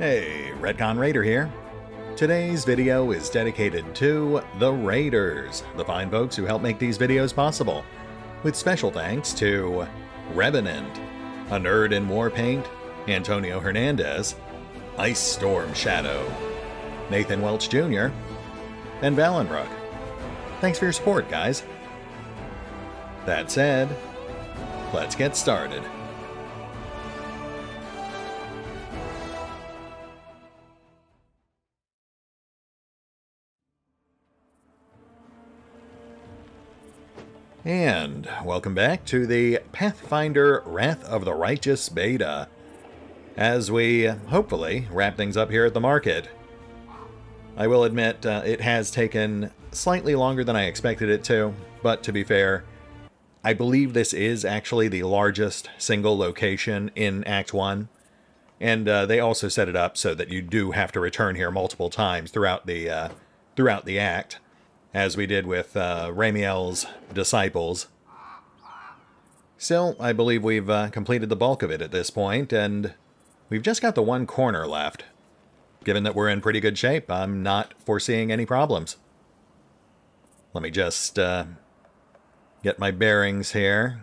Hey, Redcon Raider here. Today's video is dedicated to the Raiders, the fine folks who help make these videos possible, with special thanks to Revenant, A Nerd in War Paint, Antonio Hernandez, Ice Storm Shadow, Nathan Welch Jr., and Valenbrook. Thanks for your support, guys. That said, let's get started. And welcome back to the Pathfinder Wrath of the Righteous beta, as we hopefully wrap things up here at the market. I will admit it has taken slightly longer than I expected it to, but to be fair, I believe this is actually the largest single location in Act 1, and they also set it up so that you do have to return here multiple times throughout the act, as we did with Ramiel's disciples. Still, I believe we've completed the bulk of it at this point, and we've just got the one corner left. Given that we're in pretty good shape, I'm not foreseeing any problems. Let me just get my bearings here.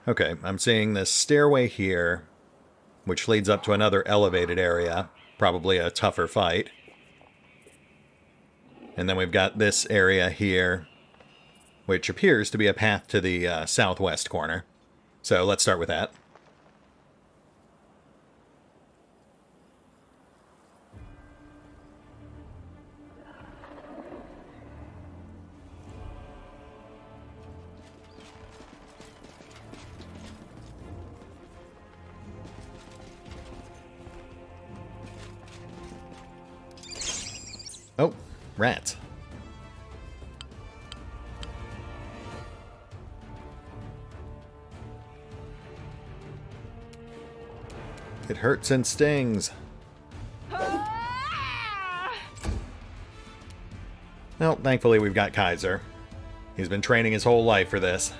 Okay, I'm seeing this stairway here, which leads up to another elevated area, probably a tougher fight. And then we've got this area here, which appears to be a path to the southwest corner. So let's start with that. Oh, rats. It hurts and stings. Well, thankfully we've got Kaiser. He's been training his whole life for this.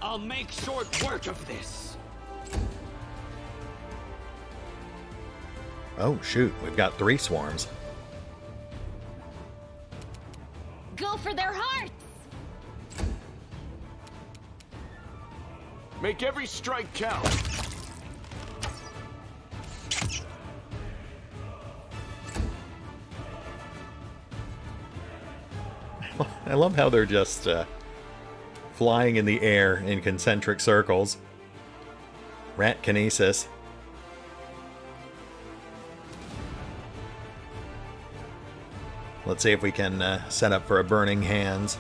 I'll make short work of this. Oh, shoot. We've got 3 swarms. Go for their hearts! Make every strike count. I love how they're just flying in the air in concentric circles. Rat kinesis. Let's see if we can set up for a Burning Hands.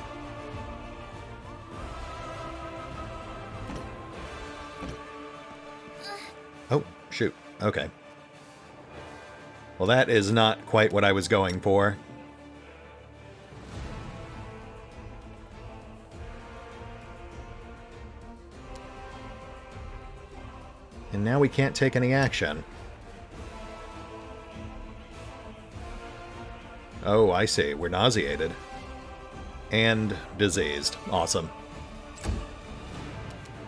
Oh, shoot. Okay. Well, that is not quite what I was going for. And now we can't take any action. Oh, I see. We're nauseated. And diseased. Awesome.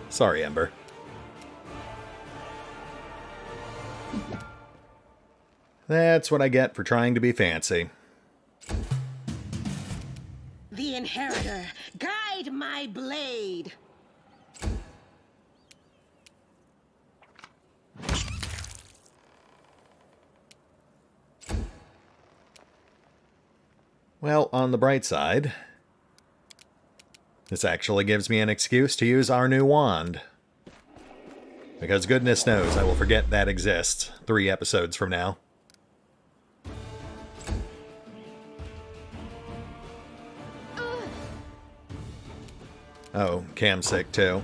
Sorry, Ember. That's what I get for trying to be fancy. The Inheritor, guide my blade. Well, on the bright side, this actually gives me an excuse to use our new wand. Because goodness knows I will forget that exists 3 episodes from now. Oh, Cam's sick too.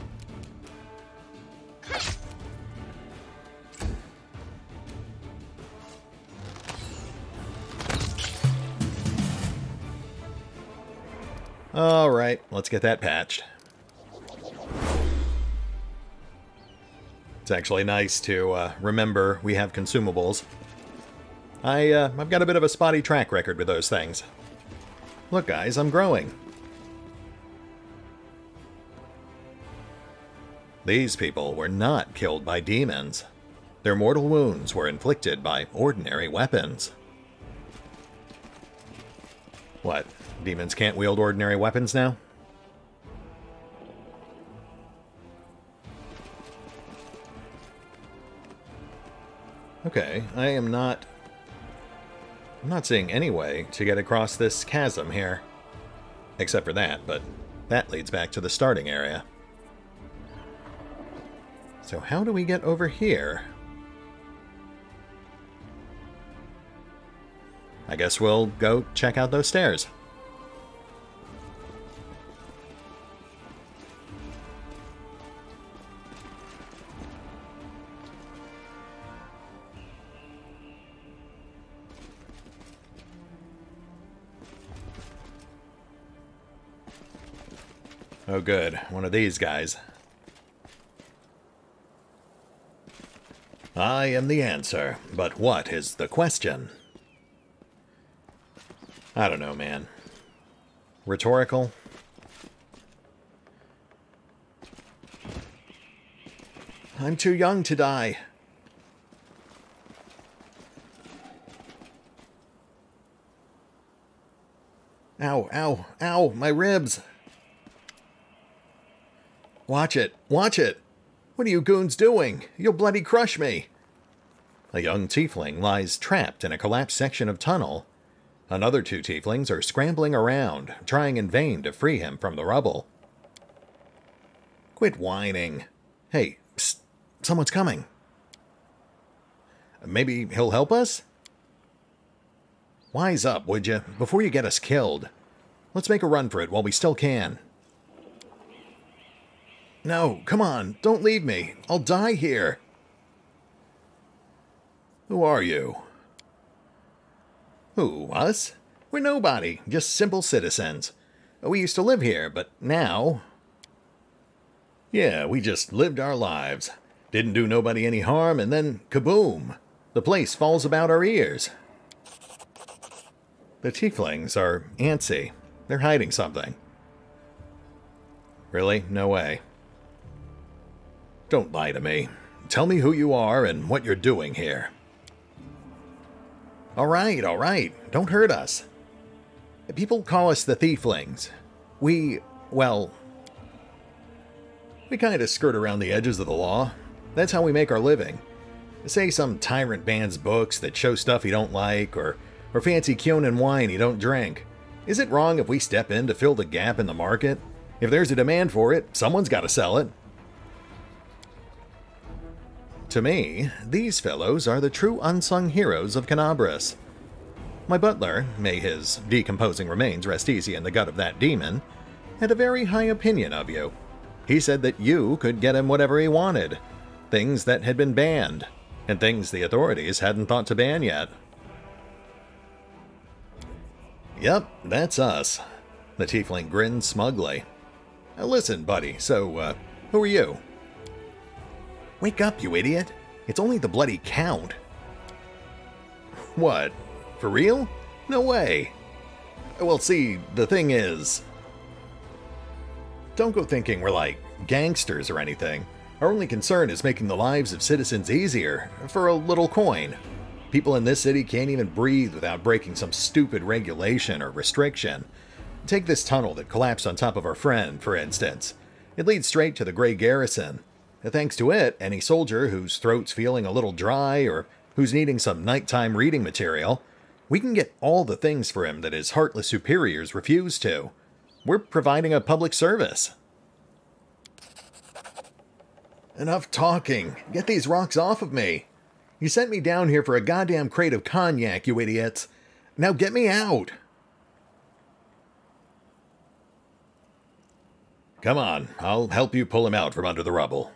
Alright, let's get that patched. It's actually nice to remember we have consumables. I've got a bit of a spotty track record with those things. Look, guys, I'm growing. These people were not killed by demons. Their mortal wounds were inflicted by ordinary weapons. What? Demons can't wield ordinary weapons now? Okay, I'm not seeing any way to get across this chasm here. Except for that, but that leads back to the starting area. So how do we get over here? I guess we'll go check out those stairs. Oh good, one of these guys. I am the answer, but what is the question? I don't know, man. Rhetorical? I'm too young to die. Ow, ow, ow, my ribs. Watch it, watch it. What are you goons doing? You'll bloody crush me. A young tiefling lies trapped in a collapsed section of tunnel. Another two tieflings are scrambling around, trying in vain to free him from the rubble. Quit whining. Hey, psst, someone's coming. Maybe he'll help us? Wise up, would you, before you get us killed. Let's make a run for it while we still can. No, come on, don't leave me. I'll die here. Who are you? Who, us? We're nobody, just simple citizens. We used to live here, but now... Yeah, we just lived our lives. Didn't do nobody any harm, and then kaboom! The place falls about our ears. The tieflings are antsy. They're hiding something. Really? No way. Don't lie to me. Tell me who you are and what you're doing here. All right. Don't hurt us. People call us the Thieflings. We kind of skirt around the edges of the law. That's how we make our living. Say some tyrant bans books that show stuff he don't like, or fancy Kyonin wine he don't drink. Is it wrong if we step in to fill the gap in the market? If there's a demand for it, someone's got to sell it. To me, these fellows are the true unsung heroes of Canabras. My butler, may his decomposing remains rest easy in the gut of that demon, had a very high opinion of you. He said that you could get him whatever he wanted, things that had been banned, and things the authorities hadn't thought to ban yet. Yep, that's us. The tiefling grinned smugly. Listen, buddy, so, who are you? Wake up, you idiot. It's only the bloody Count. What? For real? No way. Well, see, the thing is... Don't go thinking we're like gangsters or anything. Our only concern is making the lives of citizens easier, for a little coin. People in this city can't even breathe without breaking some stupid regulation or restriction. Take this tunnel that collapsed on top of our friend, for instance. It leads straight to the Grey Garrison. Thanks to it, any soldier whose throat's feeling a little dry or who's needing some nighttime reading material, we can get all the things for him that his heartless superiors refuse to. We're providing a public service. Enough talking. Get these rocks off of me. You sent me down here for a goddamn crate of cognac, you idiots. Now get me out. Come on, I'll help you pull him out from under the rubble.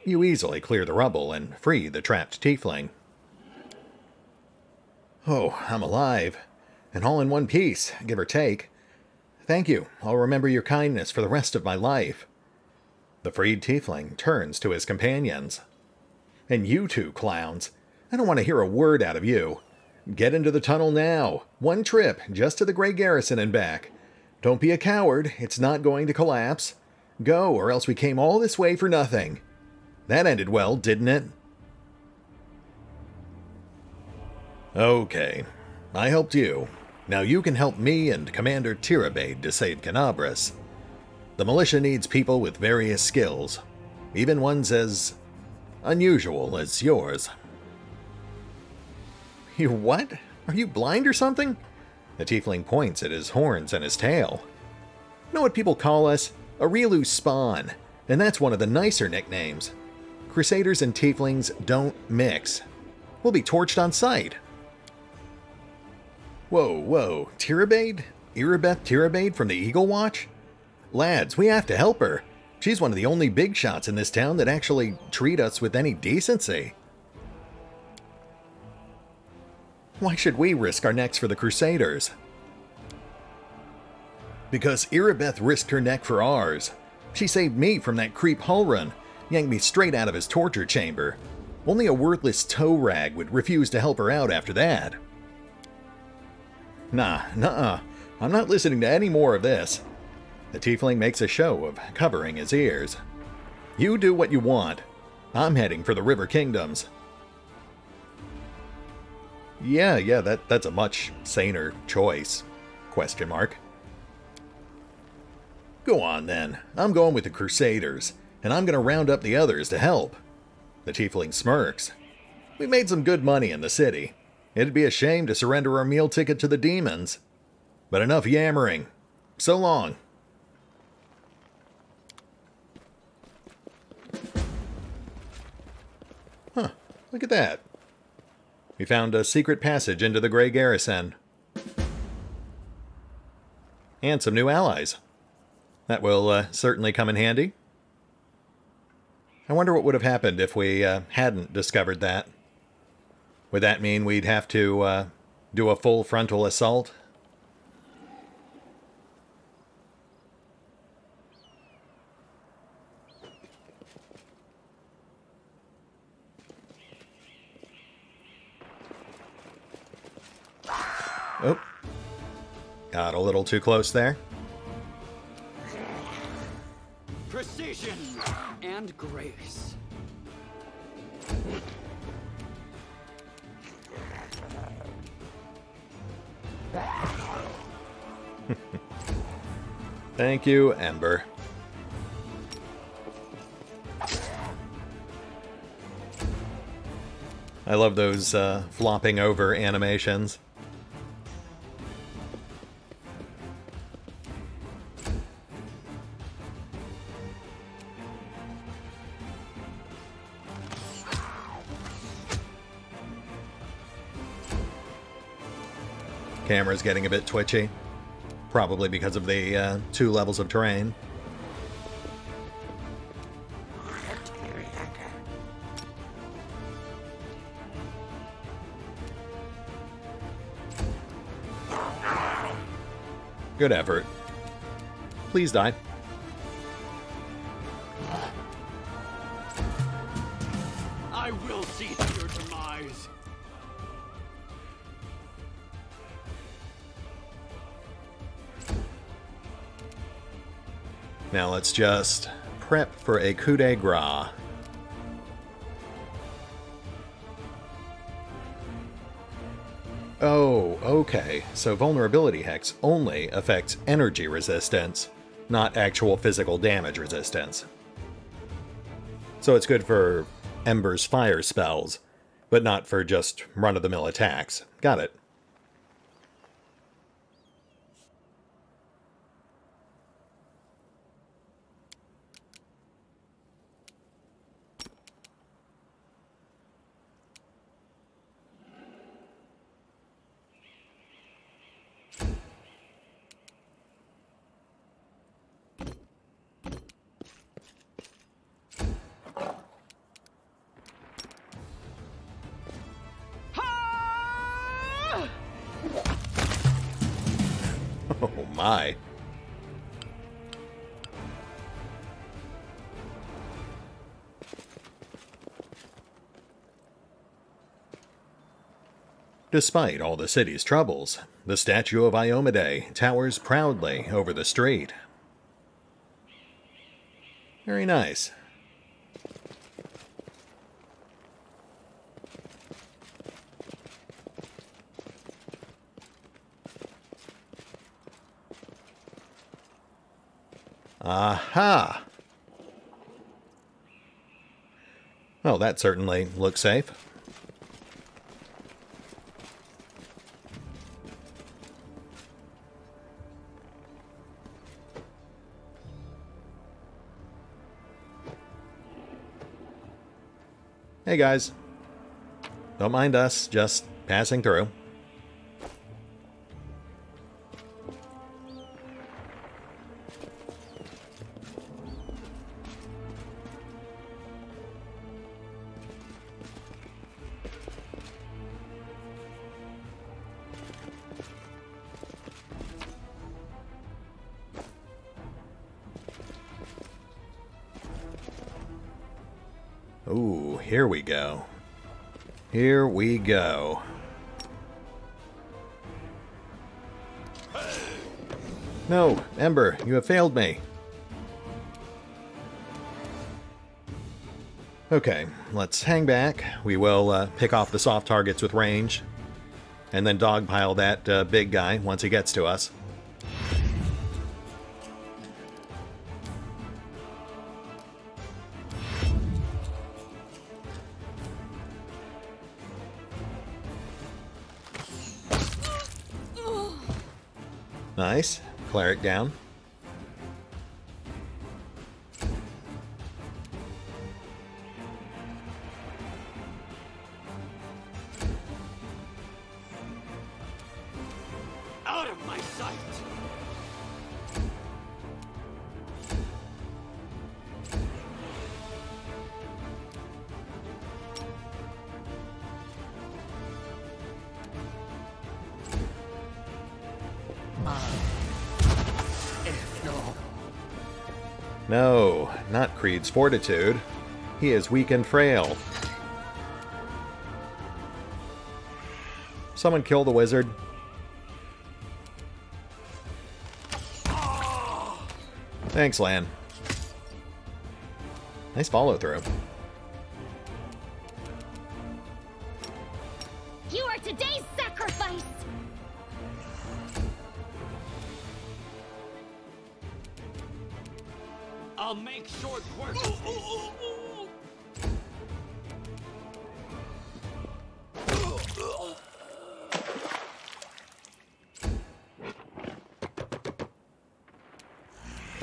You easily clear the rubble and free the trapped tiefling. Oh, I'm alive. And all in one piece, give or take. Thank you. I'll remember your kindness for the rest of my life. The freed tiefling turns to his companions. And you two clowns, I don't want to hear a word out of you. Get into the tunnel now. One trip, just to the Grey Garrison and back. Don't be a coward, it's not going to collapse. Go, or else we came all this way for nothing. That ended well, didn't it? Okay, I helped you. Now you can help me and Commander Tirabade to save Canabras. The militia needs people with various skills, even ones as unusual as yours. You what? Are you blind or something? The tiefling points at his horns and his tail. Know what people call us? A Rielu spawn, and that's one of the nicer nicknames. Crusaders and tieflings don't mix. We'll be torched on sight. Whoa, Tirabade? Irabeth Tirabade from the Eagle Watch? Lads, we have to help her. She's one of the only big shots in this town that actually treat us with any decency. Why should we risk our necks for the Crusaders? Because Irabeth risked her neck for ours. She saved me from that creep Hulrun, yanked me straight out of his torture chamber. Only a worthless toe rag would refuse to help her out after that. Nuh-uh. I'm not listening to any more of this. The tiefling makes a show of covering his ears. You do what you want. I'm heading for the River Kingdoms. Yeah, that's a much saner choice. Question mark. Go on then. I'm going with the Crusaders, and I'm going to round up the others to help. The tiefling smirks. We made some good money in the city. It'd be a shame to surrender our meal ticket to the demons. But enough yammering. So long. Huh, look at that. We found a secret passage into the Grey Garrison. And some new allies. That will certainly come in handy. I wonder what would have happened if we hadn't discovered that. Would that mean we'd have to do a full frontal assault? Oh, got a little too close there. Precision and grace. Thank you, Ember. I love those flopping over animations. Camera's getting a bit twitchy, probably because of the 2 levels of terrain. Good effort. Please die. I will see to your demise. Now let's just prep for a coup de grace. Oh, okay. So vulnerability hex only affects energy resistance, not actual physical damage resistance. So it's good for Ember's fire spells, but not for just run-of-the-mill attacks. Got it. Oh my. Despite all the city's troubles, the statue of Iomedae towers proudly over the street. Very nice. Aha! Well, that certainly looks safe. Hey guys, don't mind us, just passing through. Ooh, here we go. Here we go. No, Ember, you have failed me. Okay, let's hang back. We will pick off the soft targets with range, and then dogpile that big guy once he gets to us. Nice. Cleric down. Out of my sight! No, not Creed's fortitude. He is weak and frail. Someone kill the wizard. Thanks, Lan. Nice follow through. You are today's sacrifice! I'll make short work.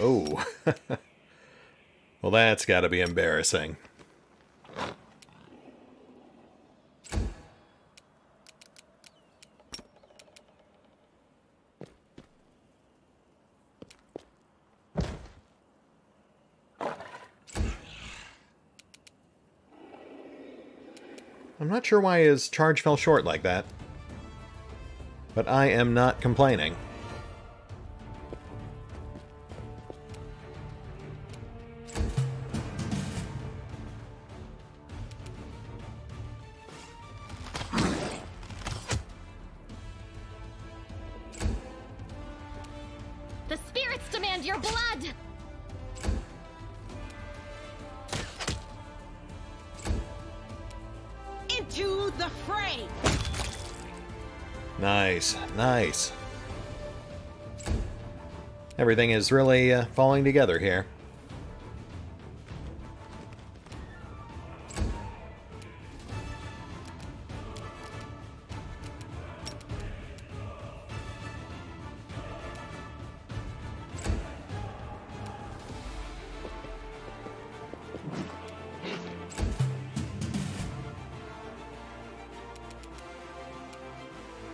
Oh. Well, that's got to be embarrassing. I'm not sure why his charge fell short like that, but I am not complaining. The spirits demand your blood! Into the fray! Nice, nice. Everything is really falling together here.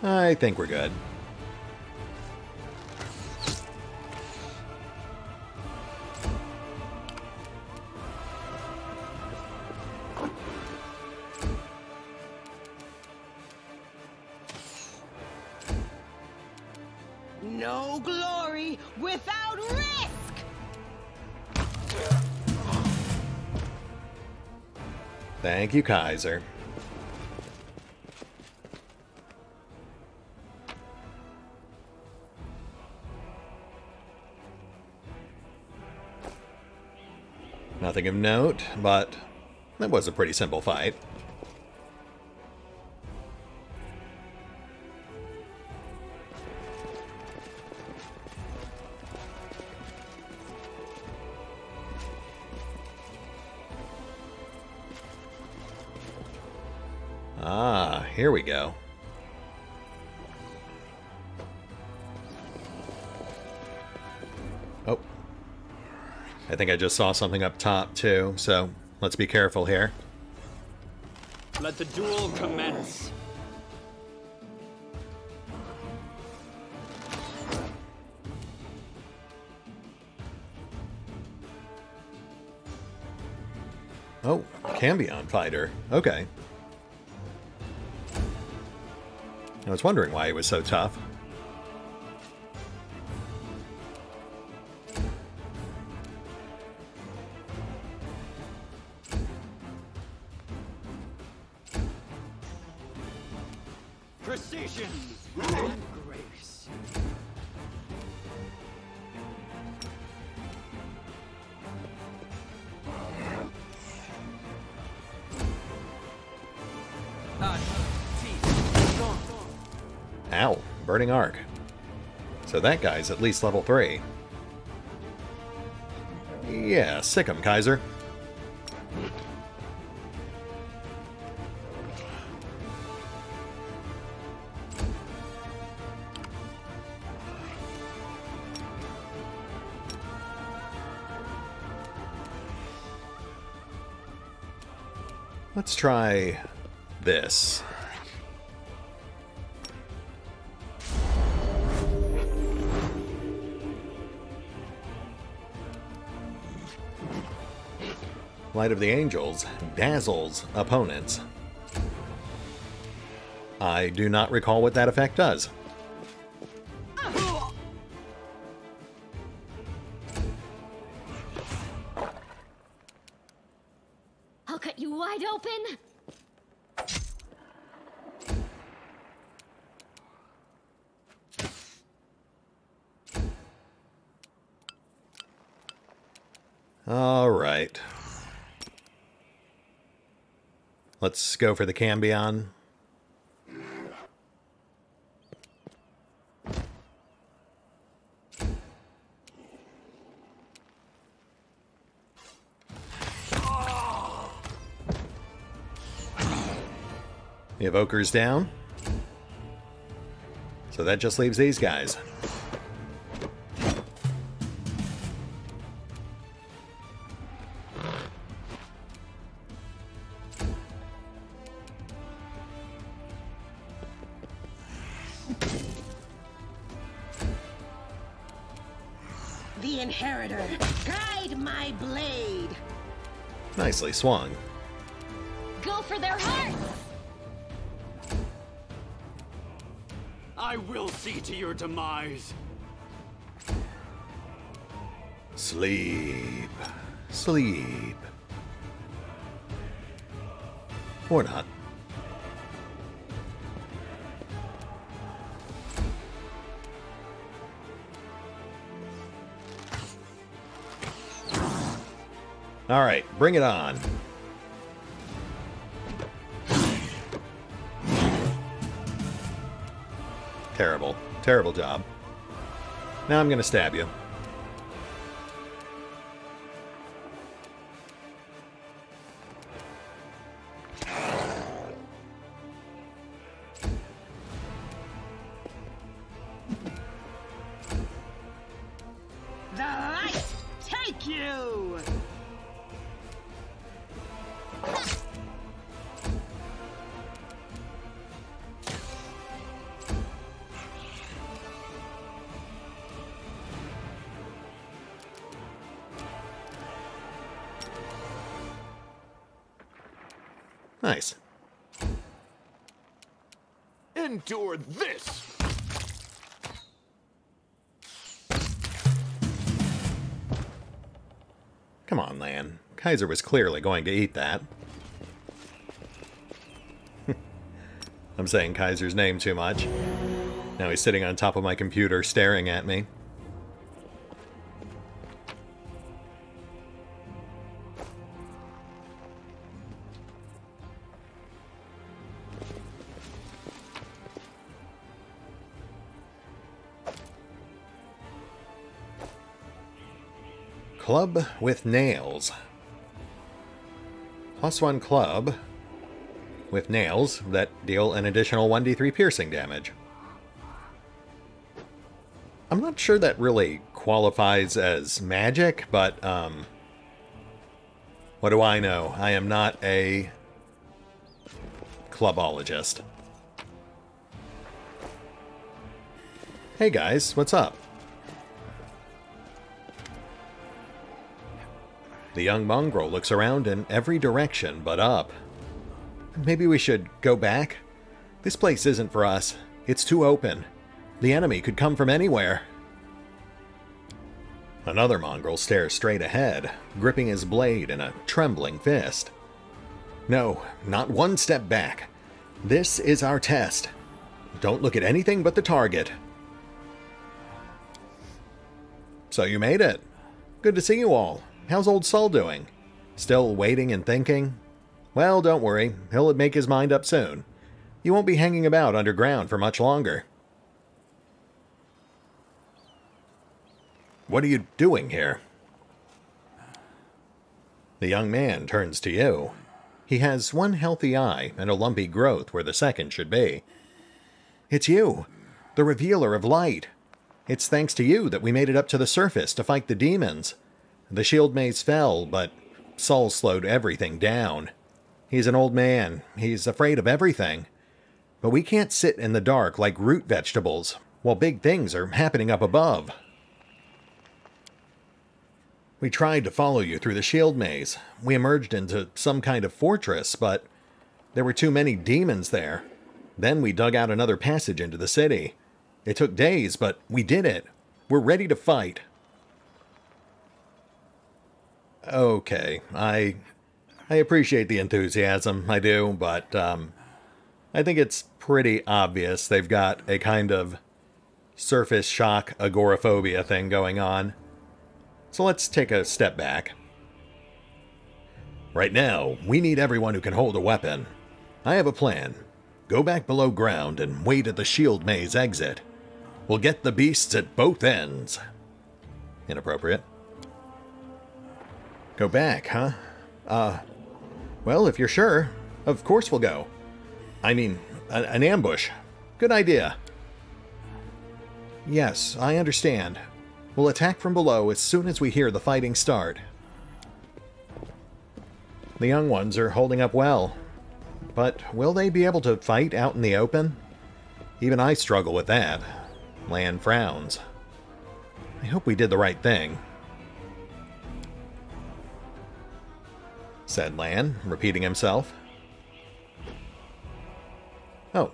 I think we're good. No glory without risk! Thank you, Kaiser. Nothing of note, but that was a pretty simple fight. Ah, here we go. Oh. I think I just saw something up top, too, so let's be careful here. Let the duel commence. Oh, Cambion fighter. Okay. I was wondering why he was so tough. Precision and grace. Ow, burning arc. So that guy's at least level 3. Yeah, sick him, Kaiser. Let's try this. Light of the Angels dazzles opponents. I do not recall what that effect does. I'll cut you wide open. All right. Let's go for the Cambion. The Evoker's down. So that just leaves these guys. The Inheritor, guide my blade. Nicely swung. Go for their hearts. I will see to your demise. Sleep. Sleep. Or not. All right, bring it on. Terrible. Terrible job. Now I'm going to stab you. The light take you. Nice. Endure this. Come on, Lan. Kaiser was clearly going to eat that. I'm saying Kaiser's name too much. Now he's sitting on top of my computer staring at me. Club with nails. +1 club with nails that deal an additional 1d3 piercing damage. I'm not sure that really qualifies as magic, but what do I know? I am not a clubologist. Hey guys, what's up? The young mongrel looks around in every direction but up. Maybe we should go back? This place isn't for us. It's too open. The enemy could come from anywhere. Another mongrel stares straight ahead, gripping his blade in a trembling fist. No, not one step back. This is our test. Don't look at anything but the target. So you made it. Good to see you all. How's old Saul doing? Still waiting and thinking? Well, don't worry. He'll make his mind up soon. You won't be hanging about underground for much longer. What are you doing here? The young man turns to you. He has one healthy eye and a lumpy growth where the second should be. It's you, the revealer of light. It's thanks to you that we made it up to the surface to fight the demons. The shield maze fell, but Saul slowed everything down. He's an old man. He's afraid of everything. But we can't sit in the dark like root vegetables while big things are happening up above. We tried to follow you through the shield maze. We emerged into some kind of fortress, but there were too many demons there. Then we dug out another passage into the city. It took days, but we did it. We're ready to fight. Okay, I appreciate the enthusiasm, I do, but I think it's pretty obvious they've got a kind of surface shock agoraphobia thing going on. So let's take a step back. Right now, we need everyone who can hold a weapon. I have a plan. Go back below ground and wait at the shield maze exit. We'll get the beasts at both ends. Inappropriate. Go back, huh? Well, if you're sure, of course we'll go. I mean, an ambush. Good idea. Yes, I understand. We'll attack from below as soon as we hear the fighting start. The young ones are holding up well. But will they be able to fight out in the open? Even I struggle with that. Lan frowns. I hope we did the right thing, said Lan, repeating himself. Oh.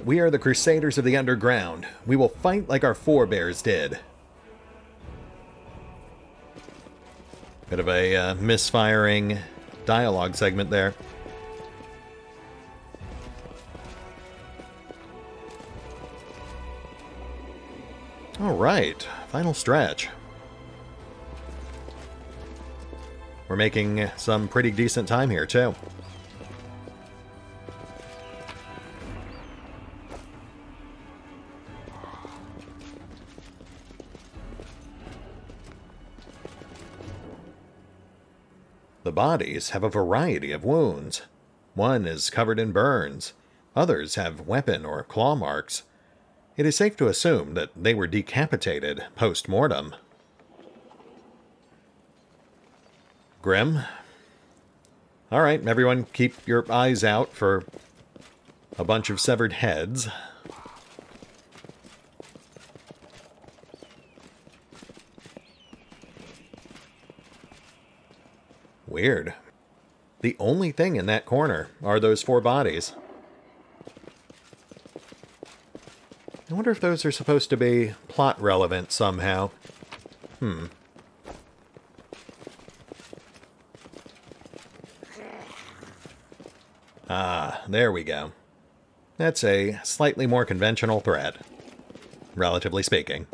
We are the Crusaders of the Underground. We will fight like our forebears did. Bit of a misfiring dialogue segment there. All right, final stretch. We're making some pretty decent time here, too. The bodies have a variety of wounds. One is covered in burns. Others have weapon or claw marks. It is safe to assume that they were decapitated post-mortem. Grim? Alright, everyone keep your eyes out for a bunch of severed heads. Weird. The only thing in that corner are those 4 bodies. I wonder if those are supposed to be plot relevant somehow. Ah, there we go. That's a slightly more conventional thread, relatively speaking.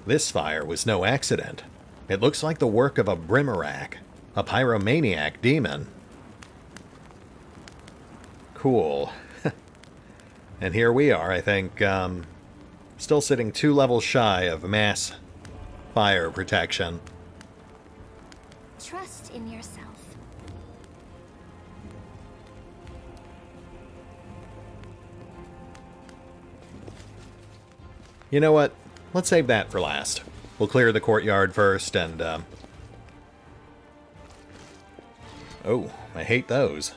This fire was no accident. It looks like the work of a Brimmerak, a pyromaniac demon. Cool. And here we are, I think, still sitting 2 levels shy of mass fire protection. Trust in yourself. You know what? Let's save that for last. We'll clear the courtyard first and, oh, I hate those.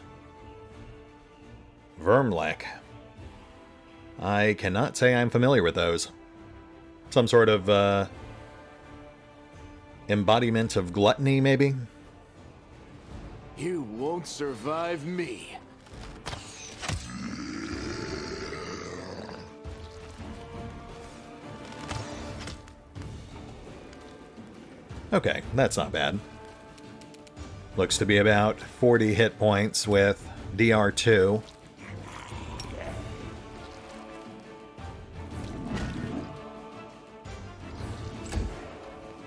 Vermlek. I cannot say I'm familiar with those. Some sort of, embodiment of gluttony, maybe? You won't survive me. Okay, that's not bad. Looks to be about 40 hit points with DR2.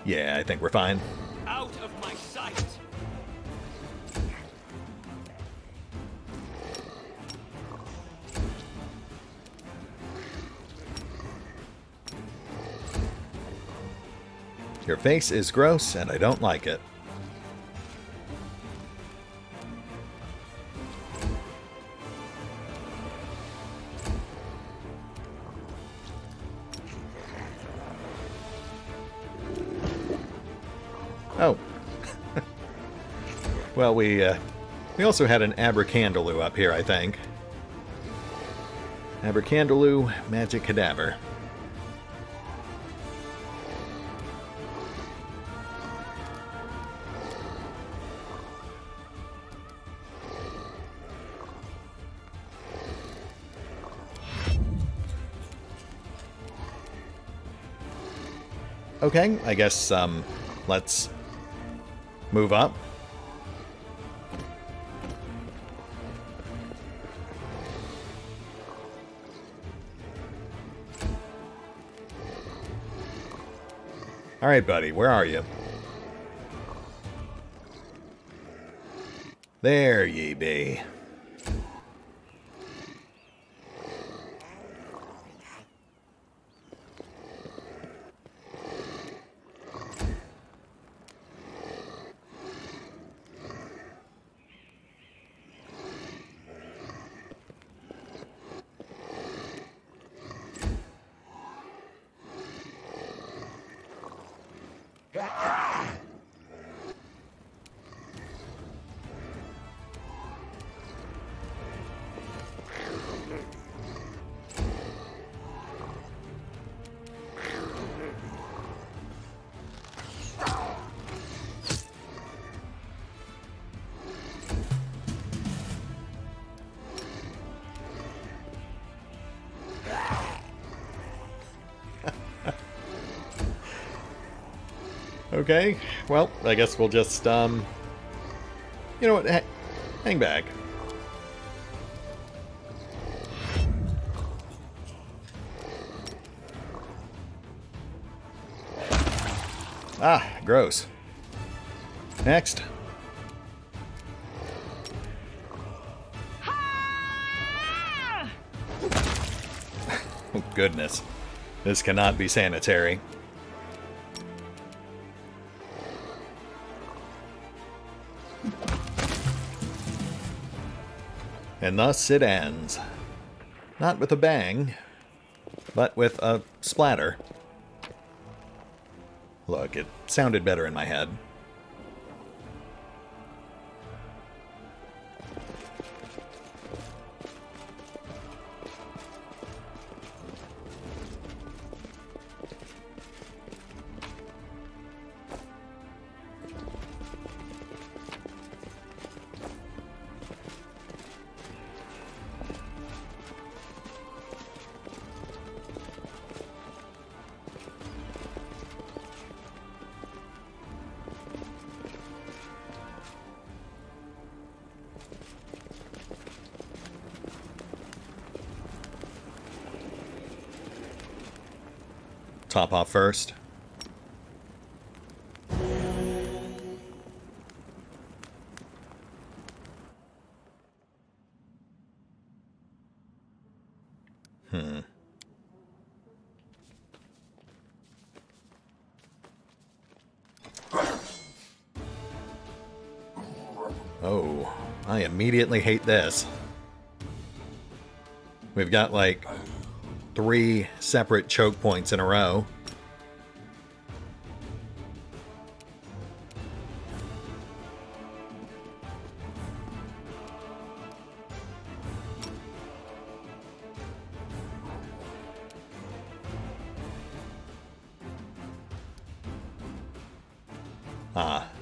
Yeah, I think we're fine. Out of my sight. Your face is gross, and I don't like it. Oh. Well, we also had an Abracandaloo up here, I think. Abracandaloo, Magic Cadaver. Okay, I guess, let's move up. Alright, buddy, where are you? There ye be. Okay, well, I guess we'll just, you know what, hang back. Ah, gross. Next. Oh, goodness. This cannot be sanitary. And thus it ends. Not with a bang, but with a splatter. Look, it sounded better in my head. Top off first. Oh, I immediately hate this. We've got like 3 separate choke points in a row.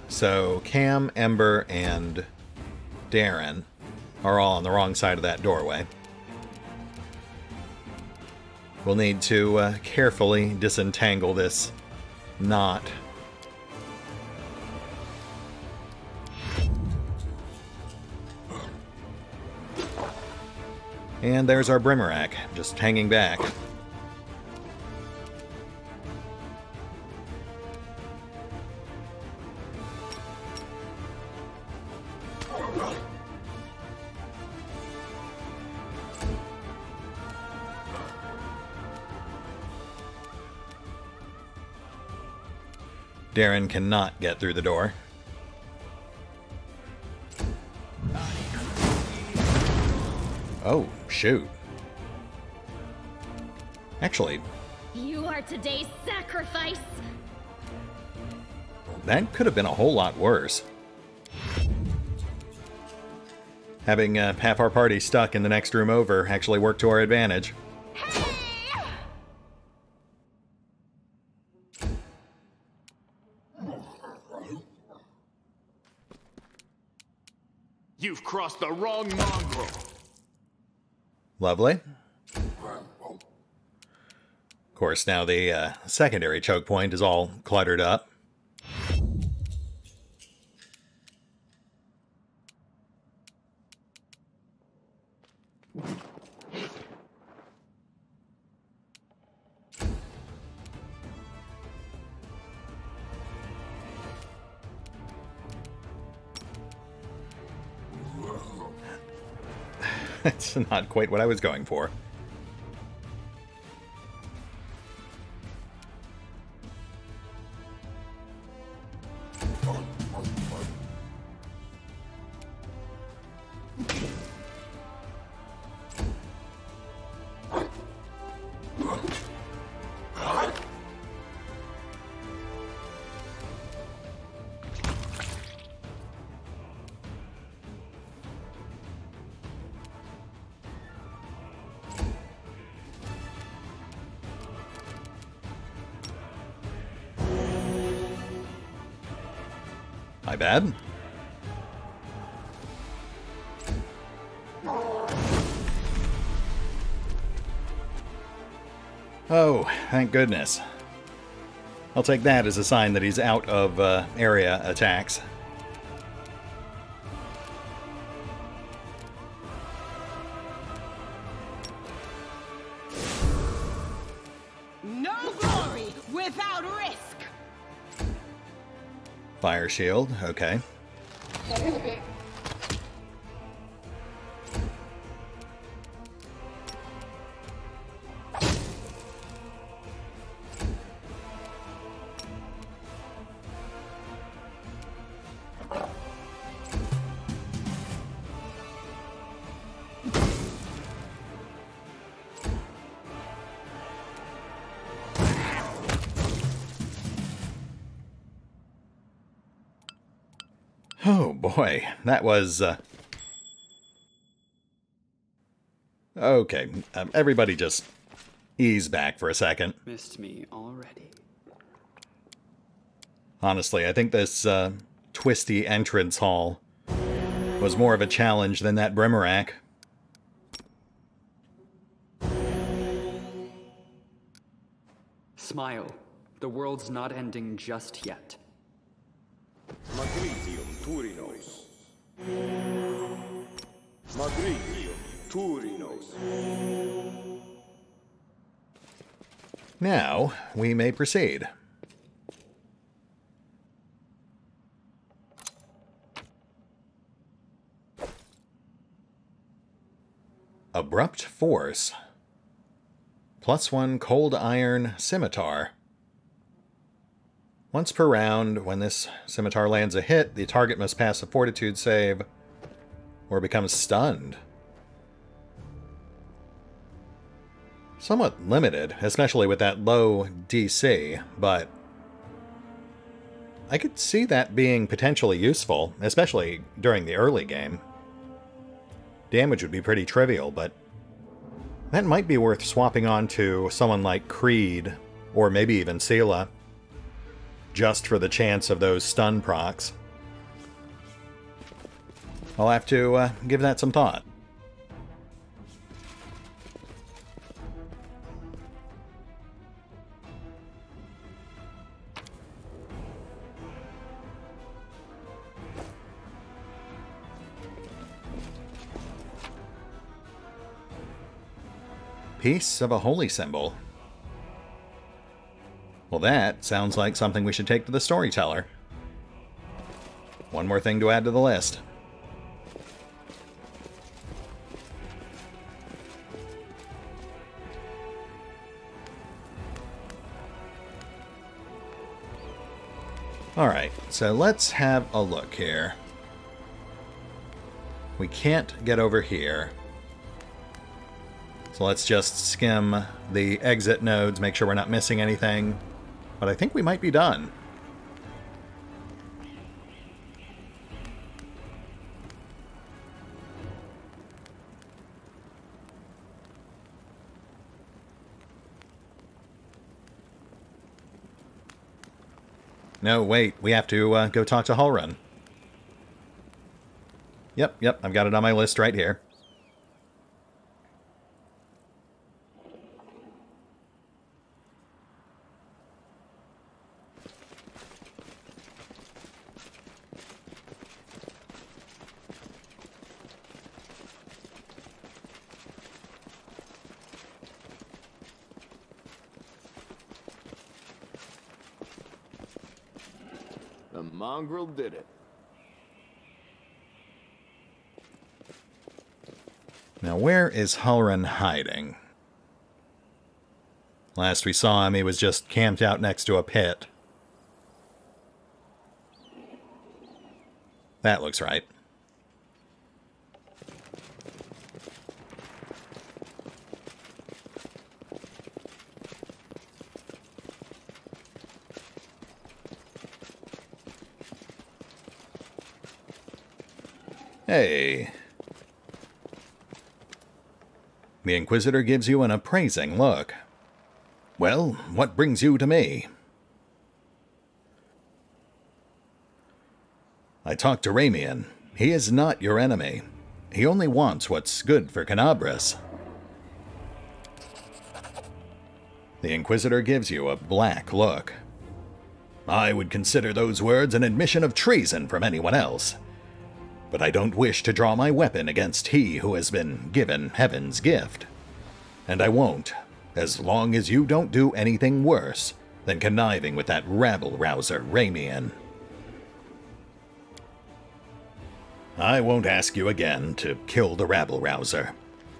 So Cam, Ember, and Darren are all on the wrong side of that doorway. We'll need to carefully disentangle this knot. And there's our Brimarack, just hanging back. Darren cannot get through the door. Oh, shoot. Actually, You are today's sacrifice. that could have been a whole lot worse. Having half our party stuck in the next room over actually worked to our advantage. You've crossed the wrong mongrel. Lovely. Of course, now the secondary choke point is all cluttered up. That's not quite what I was going for. My bad. Oh, thank goodness. I'll take that as a sign that he's out of area attacks. No glory without risk. Fire shield, okay. Oh boy, that was... Okay, everybody just ease back for a second. Missed me already. Honestly, I think this twisty entrance hall was more of a challenge than that Brimarack. Smile. The world's not ending just yet. Magritium Turinos. Magritium Turinos. Now, we may proceed. Abrupt Force. +1 Cold Iron Scimitar. Once per round, when this scimitar lands a hit, the target must pass a fortitude save or become stunned. Somewhat limited, especially with that low DC, but I could see that being potentially useful, especially during the early game. Damage would be pretty trivial, but that might be worth swapping on to someone like Creed, or maybe even Seele, just for the chance of those stun procs. I'll have to give that some thought. Piece of a holy symbol. Well, that sounds like something we should take to the storyteller. One more thing to add to the list. Alright, so let's have a look here. We can't get over here. So let's just skim the exit nodes, make sure we're not missing anything. But I think we might be done. No, wait, we have to go talk to Halrun. Yep, I've got it on my list right here. The mongrel did it. Now, where is Halrun hiding? Last we saw him, he was just camped out next to a pit. That looks right. Hey. The Inquisitor gives you an appraising look. Well, what brings you to me? I talked to Ramian. He is not your enemy. He only wants what's good for Kenabres. The Inquisitor gives you a black look. I would consider those words an admission of treason from anyone else. But I don't wish to draw my weapon against he who has been given heaven's gift. And I won't, as long as you don't do anything worse than conniving with that rabble-rouser Ramian. I won't ask you again to kill the rabble-rouser,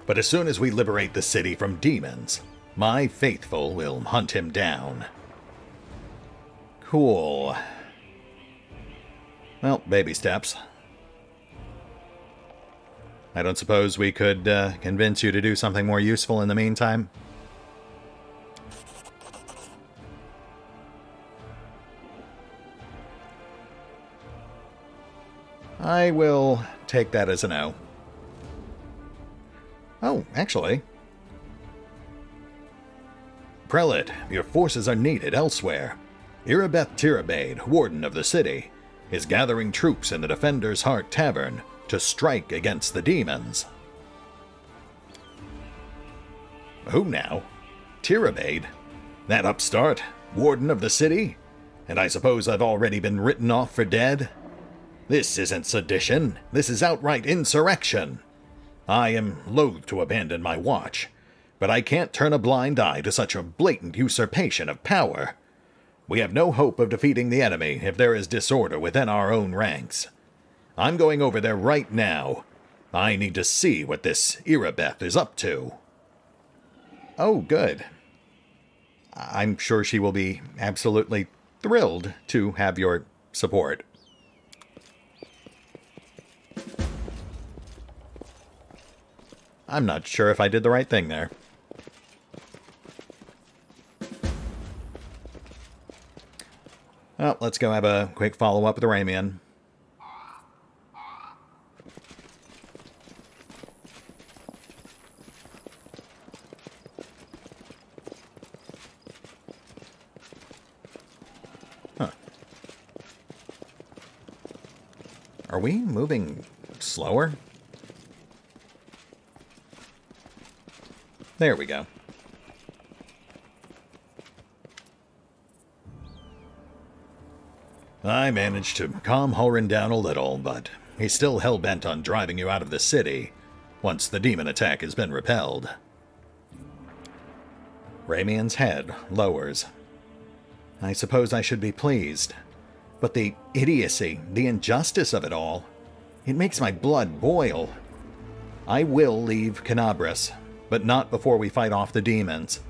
but as soon as we liberate the city from demons, my faithful will hunt him down. Cool. Well, baby steps. I don't suppose we could convince you to do something more useful in the meantime? I will take that as a no. Oh, actually. Prelate, your forces are needed elsewhere. Irabeth Tirabade, warden of the city, is gathering troops in the Defender's Heart Tavern to strike against the demons. Who now? Tirabade? That upstart? Warden of the city? And I suppose I've already been written off for dead? This isn't sedition. This is outright insurrection. I am loath to abandon my watch, but I can't turn a blind eye to such a blatant usurpation of power. We have no hope of defeating the enemy if there is disorder within our own ranks. I'm going over there right now. I need to see what this Irabeth is up to. Oh, good. I'm sure she will be absolutely thrilled to have your support. I'm not sure if I did the right thing there. Well, let's go have a quick follow-up with the Ramian. Huh. Are we moving slower? There we go. I managed to calm Halrin down a little, but he's still hell-bent on driving you out of the city once the demon attack has been repelled. Ramian's head lowers. I suppose I should be pleased, but the idiocy, the injustice of it all, it makes my blood boil. I will leave Kenabres, but not before we fight off the demons.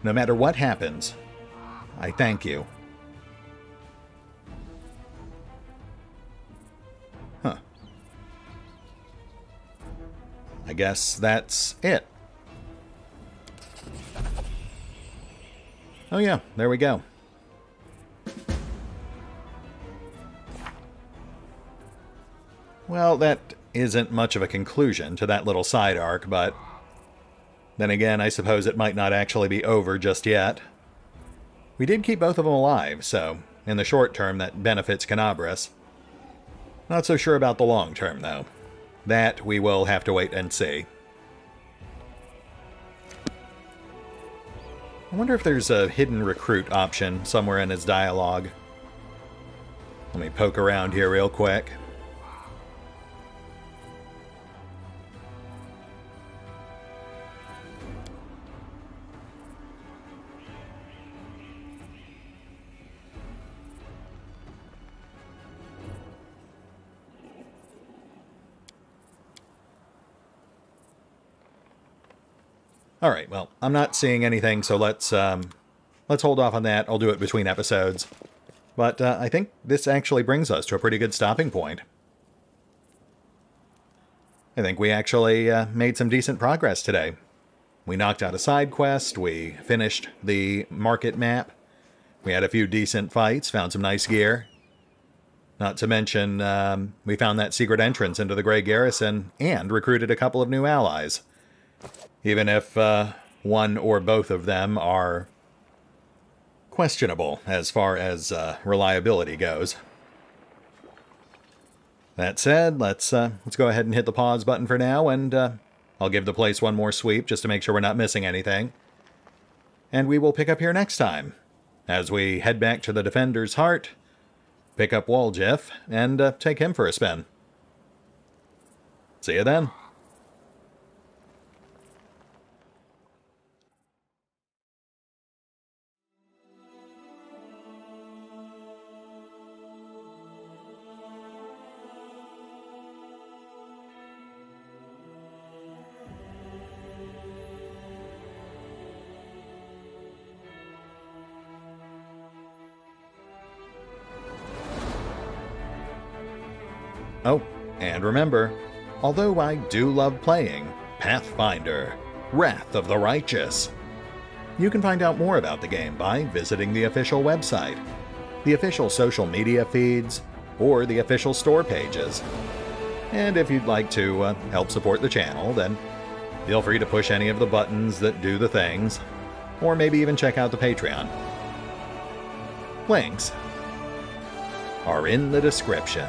No matter what happens, I thank you. Huh. I guess that's it. Oh yeah, there we go. Well, that isn't much of a conclusion to that little side arc, but then again, I suppose it might not actually be over just yet. We did keep both of them alive, so in the short term that benefits Kenabres. Not so sure about the long term, though. That we will have to wait and see. I wonder if there's a hidden recruit option somewhere in his dialogue. Let me poke around here real quick. All right, well, I'm not seeing anything, so let's hold off on that. I'll do it between episodes. But I think this actually brings us to a pretty good stopping point. I think we actually made some decent progress today. We knocked out a side quest, we finished the market map, we had a few decent fights, found some nice gear. Not to mention, we found that secret entrance into the Grey Garrison and recruited a couple of new allies. Even if one or both of them are questionable as far as reliability goes. That said, let's go ahead and hit the pause button for now, and I'll give the place one more sweep just to make sure we're not missing anything. And we will pick up here next time, as we head back to the Defender's Heart, pick up Walljif, and take him for a spin. See you then. Oh, and remember, although I do love playing Pathfinder: Wrath of the Righteous, you can find out more about the game by visiting the official website, the official social media feeds, or the official store pages. And if you'd like to help support the channel, then feel free to push any of the buttons that do the things, or maybe even check out the Patreon. Links are in the description.